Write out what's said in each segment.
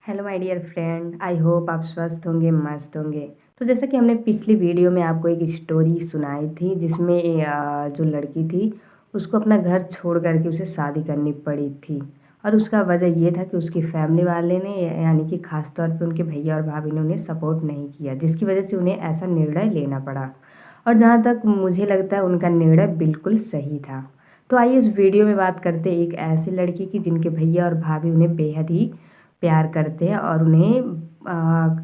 Hello my dear friend, I hope आप स्वस्थ होंगे, मस्त होंगे। तो जैसा कि हमने पिछली वीडियो में आपको एक स्टोरी सुनाई थी जिसमें जो लड़की थी उसको अपना घर छोड़ करके उसे शादी करनी पड़ी थी। और उसका वजह ये था कि उसकी फैमिली वाले ने यानी कि ख़ास तौर पे उनके भैया और भाभी ने उन्हें सपोर्ट नहीं किया, जिसकी वजह से उन्हें ऐसा निर्णय लेना पड़ा। और जहाँ तक मुझे लगता है उनका निर्णय बिल्कुल सही था। तो आइए इस वीडियो में बात करते हैं एक ऐसी लड़की की जिनके भैया और भाभी उन्हें बेहद ही प्यार करते हैं और उन्हें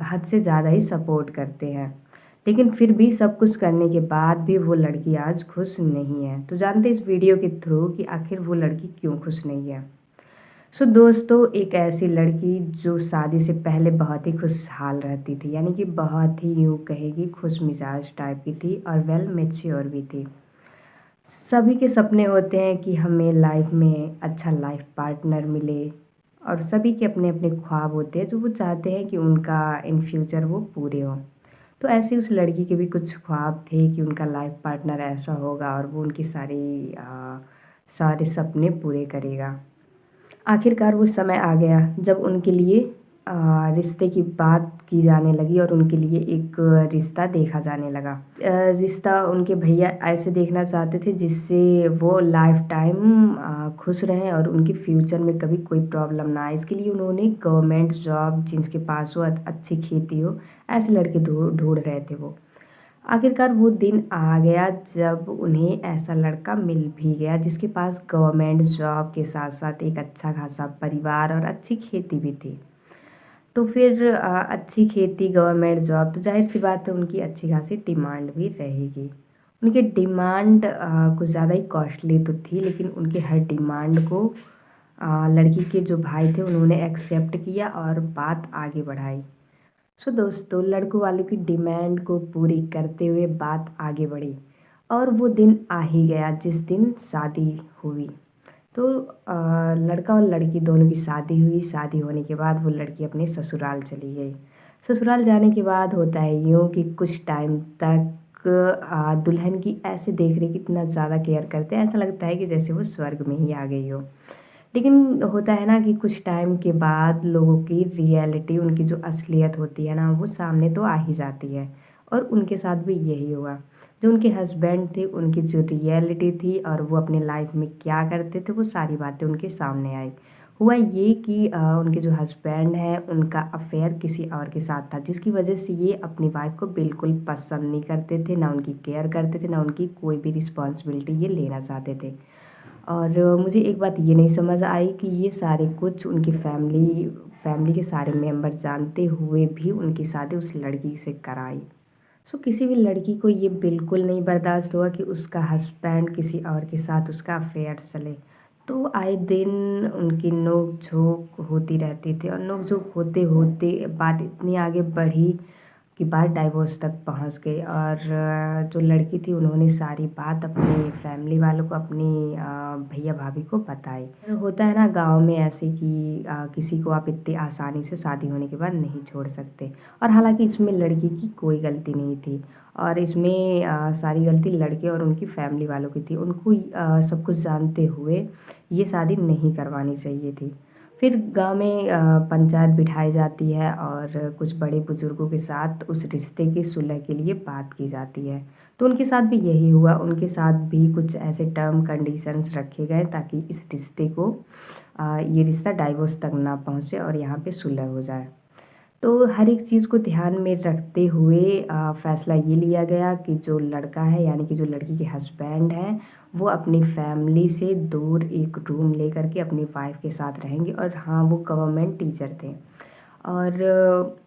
हद से ज़्यादा ही सपोर्ट करते हैं। लेकिन फिर भी सब कुछ करने के बाद भी वो लड़की आज खुश नहीं है। तो जानते हैं इस वीडियो के थ्रू कि आखिर वो लड़की क्यों खुश नहीं है। सो दोस्तों, एक ऐसी लड़की जो शादी से पहले बहुत ही खुशहाल रहती थी, यानी कि बहुत ही यूँ कहेगी खुश मिजाज टाइप की थी और वेल मैच्योर भी थी। सभी के सपने होते हैं कि हमें लाइफ में अच्छा लाइफ पार्टनर मिले और सभी के अपने अपने ख्वाब होते हैं जो वो चाहते हैं कि उनका इन फ्यूचर वो पूरे हों। तो ऐसे उस लड़की के भी कुछ ख्वाब थे कि उनका लाइफ पार्टनर ऐसा होगा और वो उनकी सारे सपने पूरे करेगा। आखिरकार वो समय आ गया जब उनके लिए रिश्ते की बात की जाने लगी और उनके लिए एक रिश्ता देखा जाने लगा। रिश्ता उनके भैया ऐसे देखना चाहते थे जिससे वो लाइफ टाइम खुश रहें और उनके फ्यूचर में कभी कोई प्रॉब्लम ना आए। इसके लिए उन्होंने गवर्नमेंट जॉब जिसके पास हो, अच्छी खेती हो, ऐसे लड़के ढूंढ रहे थे वो। आखिरकार वो दिन आ गया जब उन्हें ऐसा लड़का मिल भी गया जिसके पास गवर्नमेंट जॉब के साथ साथ एक अच्छा खासा परिवार और अच्छी खेती भी थी। तो फिर अच्छी खेती, गवर्नमेंट जॉब, तो जाहिर सी बात है उनकी अच्छी खासी डिमांड भी रहेगी। उनकी डिमांड कुछ ज़्यादा ही कॉस्टली तो थी, लेकिन उनके हर डिमांड को लड़की के जो भाई थे उन्होंने एक्सेप्ट किया और बात आगे बढ़ाई। सो दोस्तों, लड़कों वालों की डिमांड को पूरी करते हुए बात आगे बढ़ी और वो दिन आ ही गया जिस दिन शादी हुई। तो लड़का और लड़की दोनों की शादी हुई। शादी होने के बाद वो लड़की अपने ससुराल चली गई। ससुराल जाने के बाद होता है यूँ कि कुछ टाइम तक दुल्हन की ऐसे देख रेख इतना ज़्यादा केयर करते हैं, ऐसा लगता है कि जैसे वो स्वर्ग में ही आ गई हो। लेकिन होता है ना कि कुछ टाइम के बाद लोगों की रियलिटी, उनकी जो असलियत होती है ना, वो सामने तो आ ही जाती है। और उनके साथ भी यही हुआ। जो उनके हस्बैंड थे उनकी जो रियलिटी थी और वो अपने लाइफ में क्या करते थे वो सारी बातें उनके सामने आई। हुआ ये कि उनके जो हस्बैंड हैं उनका अफेयर किसी और के साथ था, जिसकी वजह से ये अपनी वाइफ को बिल्कुल पसंद नहीं करते थे, ना उनकी केयर करते थे, ना उनकी कोई भी रिस्पॉन्सिबिलिटी ये लेना चाहते थे। और मुझे एक बात ये नहीं समझ आई कि ये सारे कुछ उनकी फैमिली के सारे मेंबर जानते हुए भी उनकी शादी उस लड़की से कराई। सो किसी भी लड़की को ये बिल्कुल नहीं बर्दाश्त हुआ कि उसका हस्बैंड किसी और के साथ उसका अफेयर चले। तो आए दिन उनकी नोक झोंक होती रहती थी और नोक झोंक होते होते बात इतनी आगे बढ़ी कि बात डाइवोर्स तक पहुंच गई। और जो लड़की थी उन्होंने सारी बात अपने फैमिली वालों को, अपनी भैया भाभी को बताई। होता है ना गांव में ऐसे कि किसी को आप इतनी आसानी से शादी होने के बाद नहीं छोड़ सकते। और हालांकि इसमें लड़की की कोई गलती नहीं थी और इसमें सारी गलती लड़के और उनकी फैमिली वालों की थी। उनको सब कुछ जानते हुए ये शादी नहीं करवानी चाहिए थी। फिर गांव में पंचायत बिठाई जाती है और कुछ बड़े बुजुर्गों के साथ उस रिश्ते की सुलह के लिए बात की जाती है। तो उनके साथ भी यही हुआ। उनके साथ भी कुछ ऐसे टर्म कंडीशंस रखे गए ताकि इस रिश्ते को ये रिश्ता डाइवोर्स तक ना पहुंचे और यहाँ पे सुलह हो जाए। तो हर एक चीज़ को ध्यान में रखते हुए फ़ैसला ये लिया गया कि जो लड़का है यानी कि जो लड़की के हस्बैंड हैं वो अपनी फैमिली से दूर एक रूम लेकर के अपनी वाइफ के साथ रहेंगे। और हाँ, वो गवर्नमेंट टीचर थे और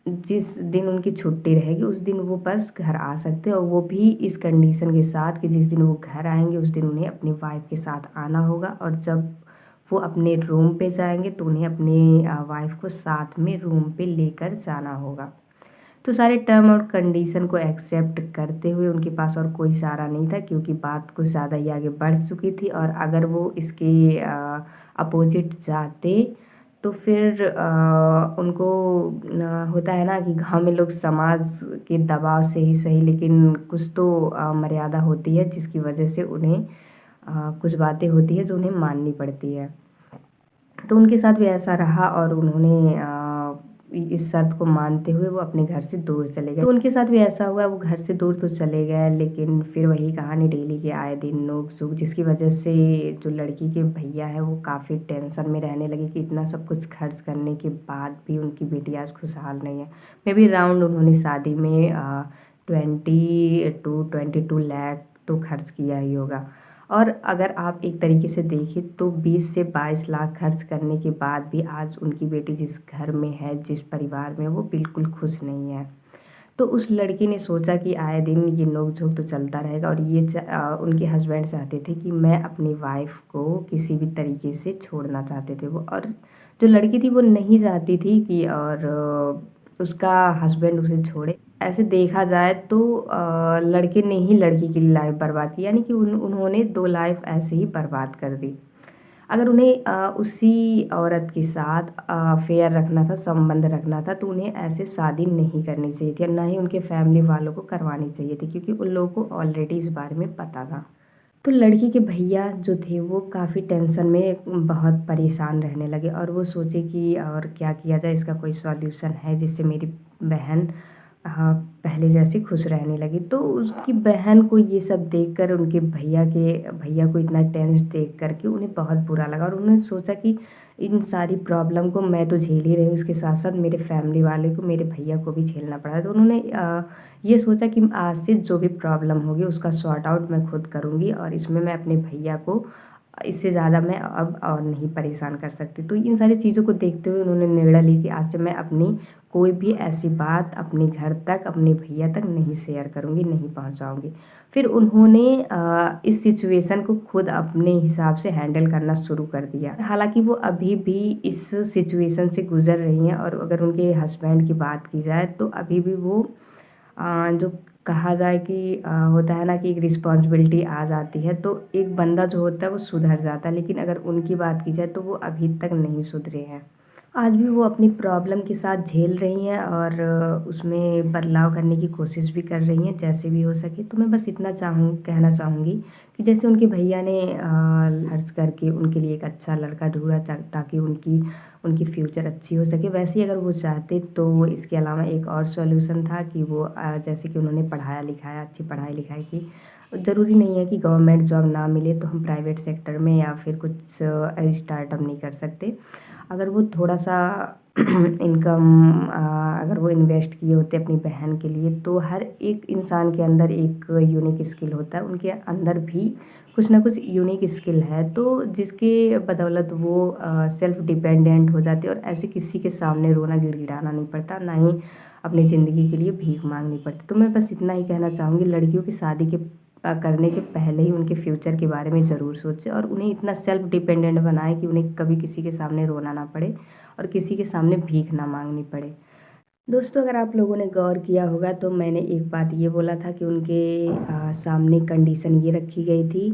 जिस दिन उनकी छुट्टी रहेगी उस दिन वो बस घर आ सकते हैं और वो भी इस कंडीशन के साथ कि जिस दिन वो घर आएंगे उस दिन उन्हें अपनी वाइफ के साथ आना होगा। और जब वो अपने रूम पे जाएंगे तो उन्हें अपने वाइफ को साथ में रूम पे लेकर जाना होगा। तो सारे टर्म और कंडीशन को एक्सेप्ट करते हुए उनके पास और कोई सहारा नहीं था, क्योंकि बात कुछ ज़्यादा ही आगे बढ़ चुकी थी। और अगर वो इसके अपोजिट जाते तो फिर उनको होता है ना कि गांव में लोग समाज के दबाव से ही सही, लेकिन कुछ तो मर्यादा होती है जिसकी वजह से उन्हें कुछ बातें होती है जो उन्हें माननी पड़ती है। तो उनके साथ भी ऐसा रहा और उन्होंने इस शर्त को मानते हुए वो अपने घर से दूर चले गए। तो उनके साथ भी ऐसा हुआ, वो घर से दूर तो चले गए, लेकिन फिर वही कहानी डेली के आए दिन नोक-झोंक, जिसकी वजह से जो लड़की के भैया हैं वो काफ़ी टेंशन में रहने लगे कि इतना सब कुछ खर्च करने के बाद भी उनकी बेटी आज खुशहाल नहीं है। मे बी राउंड उन्होंने शादी में 22 लाख तो खर्च किया ही होगा। और अगर आप एक तरीके से देखें तो 20 से 22 लाख खर्च करने के बाद भी आज उनकी बेटी जिस घर में है, जिस परिवार में, वो बिल्कुल खुश नहीं है। तो उस लड़की ने सोचा कि आए दिन ये नोक-झोंक तो चलता रहेगा, और ये उनके हस्बैंड चाहते थे कि मैं अपनी वाइफ़ को किसी भी तरीके से छोड़ना चाहते थे वो। और जो लड़की थी वो नहीं चाहती थी कि उसका हस्बैंड उसे छोड़े। ऐसे देखा जाए तो लड़के ने ही लड़की की लाइफ़ बर्बाद की, यानी कि उन्होंने 2 लाइफ़ ऐसे ही बर्बाद कर दी। अगर उन्हें उसी औरत के साथ अफ़ेयर रखना था, संबंध रखना था, तो उन्हें ऐसे शादी नहीं करनी चाहिए थी, और ना ही उनके फैमिली वालों को करवानी चाहिए थी, क्योंकि उन लोगों को ऑलरेडी इस बारे में पता था। तो लड़की के भैया जो थे वो काफ़ी टेंशन में बहुत परेशान रहने लगे, और वो सोचे कि और क्या किया जाए, इसका कोई सॉल्यूशन है जिससे मेरी बहन पहले जैसी खुश रहने लगी। तो उसकी बहन को ये सब देखकर, उनके भैया को इतना टेंस देख कर के उन्हें बहुत बुरा लगा, और उन्होंने सोचा कि इन सारी प्रॉब्लम को मैं तो झेल ही रही हूँ, इसके साथ साथ मेरे फैमिली वाले को, मेरे भैया को भी झेलना पड़ा। तो उन्होंने ये सोचा कि आज से जो भी प्रॉब्लम होगी उसका सॉर्ट आउट मैं खुद करूँगी, और इसमें मैं अपने भैया को इससे ज़्यादा मैं अब और नहीं परेशान कर सकती। तो इन सारी चीज़ों को देखते हुए उन्होंने निर्णय ली कि आज से मैं अपनी कोई भी ऐसी बात अपने घर तक, अपने भैया तक नहीं शेयर करूँगी, नहीं पहुँचाऊँगी। फिर उन्होंने इस सिचुएशन को खुद अपने हिसाब से हैंडल करना शुरू कर दिया। हालाँकि वो अभी भी इस सिचुएशन से गुज़र रही हैं, और अगर उनके हस्बैंड की बात की जाए तो अभी भी वो जो कहा जाए कि होता है ना कि एक रिस्पॉन्सिबिलिटी आ जाती है, तो एक बंदा जो होता है वो सुधर जाता है, लेकिन अगर उनकी बात की जाए तो वो अभी तक नहीं सुधरे हैं। आज भी वो अपनी प्रॉब्लम के साथ झेल रही हैं, और उसमें बदलाव करने की कोशिश भी कर रही हैं जैसे भी हो सके। तो मैं बस इतना कहना चाहूँगी कि जैसे उनके भैया ने खर्च करके उनके लिए एक अच्छा लड़का ढूँढा ताकि उनकी उनकी फ्यूचर अच्छी हो सके, वैसे ही अगर वो चाहते तो इसके अलावा एक और सॉल्यूशन था कि वो जैसे कि उन्होंने पढ़ाया लिखाया, अच्छी पढ़ाई लिखाई की। ज़रूरी नहीं है कि गवर्नमेंट जॉब ना मिले तो हम प्राइवेट सेक्टर में या फिर कुछ स्टार्टअप नहीं कर सकते। अगर वो थोड़ा-सा इनकम अगर वो इन्वेस्ट किए होते अपनी बहन के लिए, तो हर एक इंसान के अंदर एक यूनिक स्किल होता है, उनके अंदर भी कुछ ना कुछ यूनिक स्किल है, तो जिसके बदौलत वो सेल्फ डिपेंडेंट हो जाते हैं, और ऐसे किसी के सामने रोना गिड़गिड़ाना नहीं पड़ता, ना ही अपनी ज़िंदगी के लिए भीख मांगनी पड़ती। तो मैं बस इतना ही कहना चाहूँगी, लड़कियों की शादी करने के पहले ही उनके फ्यूचर के बारे में ज़रूर सोचें, और उन्हें इतना सेल्फ डिपेंडेंट बनाएं कि उन्हें कभी किसी के सामने रोना ना पड़े और किसी के सामने भीख ना मांगनी पड़े। दोस्तों, अगर आप लोगों ने गौर किया होगा तो मैंने एक बात ये बोला था कि उनके सामने कंडीशन ये रखी गई थी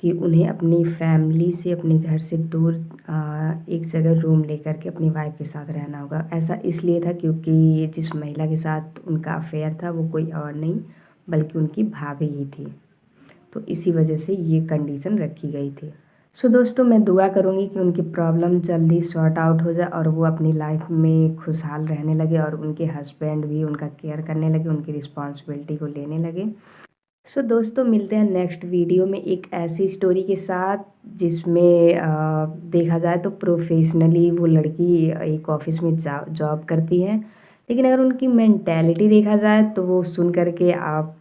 कि उन्हें अपनी फैमिली से, अपने घर से दूर एक जगह रूम लेकर के अपनी वाइफ के साथ रहना होगा। ऐसा इसलिए था क्योंकि जिस महिला के साथ उनका अफेयर था वो कोई और नहीं बल्कि उनकी भाभी ही थी। तो इसी वजह से ये कंडीशन रखी गई थी। सो दोस्तों, मैं दुआ करूँगी कि उनकी प्रॉब्लम जल्दी सॉर्ट आउट हो जाए और वो अपनी लाइफ में खुशहाल रहने लगे, और उनके हस्बैंड भी उनका केयर करने लगे, उनकी रिस्पॉन्सिबिलिटी को लेने लगे। सो दोस्तों, मिलते हैं नेक्स्ट वीडियो में एक ऐसी स्टोरी के साथ जिसमें देखा जाए तो प्रोफेशनली वो लड़की एक ऑफिस में जॉब करती है, लेकिन अगर उनकी मेंटेलिटी देखा जाए तो वो सुन कर के आप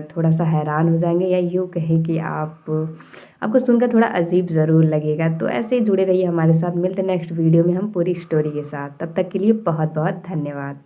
थोड़ा सा हैरान हो जाएंगे, या यूँ कहें कि आपको सुनकर थोड़ा अजीब ज़रूर लगेगा। तो ऐसे ही जुड़े रहिए हमारे साथ। मिलते हैं नेक्स्ट वीडियो में हम पूरी स्टोरी के साथ। तब तक के लिए बहुत बहुत धन्यवाद।